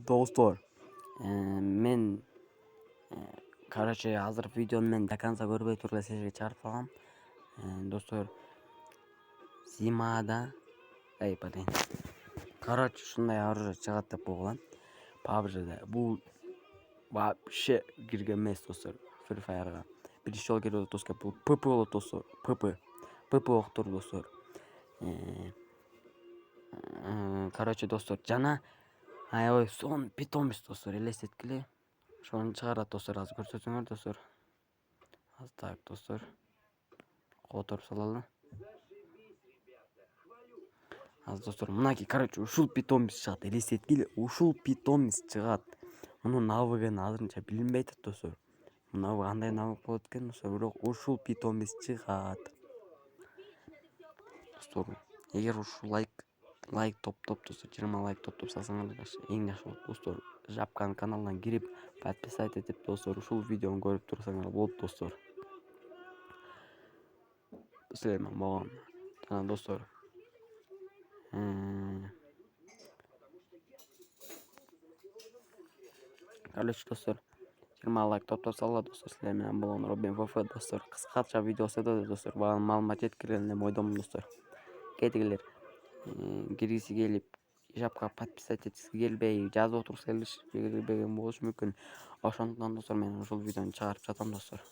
Dostlar, men azыр videonu men dakansa көрбөй туруп эле силерге чыгарып салгам. Достор, Зимада, ушундай оружие чыгат деп койгон. PUBG'de бул вообще кирген эмес, достор. Free Fire'га биринчи жолу кирип достор, бул ПП болот, достор. ПП октур, достор. Достор, жана аябай сонун питомец, достор, элестеткиле. Ошону чыгарат, достор, азыр көрсөтсөңөр, достор. Так, достор. Которуп салалы. Азыр, достор, мынакей, ушул питомец чыгат, элестеткиле, ушул питомец чыгат. Мунун навыгын азырынча билинбей атат, достор. Навык кандай навык болот экен, достор, бирок ушул питомец чыгат. Достор, эгер ушул лайк топтоп, достор, 20 лайк топтоп салсаңар эң жакшы болот, достор. Жапкан каналына кирип, подписать этип, достор, ушул видеону көрүп турсаңар болот, достор. Силер менен болгон. Жана, достор, достор, 20 лайк топтоп салгыла, достор, силер менен болгон Робин ФФ, достор. Кыскача видео сыйды, достор. Баарын маалымат жеткирген деп ойдомун, достор. Кетигилер киргиси келип, жапка подписать этиси келбей, жазып отурса келишпеген болушу мүмкүн. Ошондуктан, достор, мен ушул видеону чыгарып жатам, достор.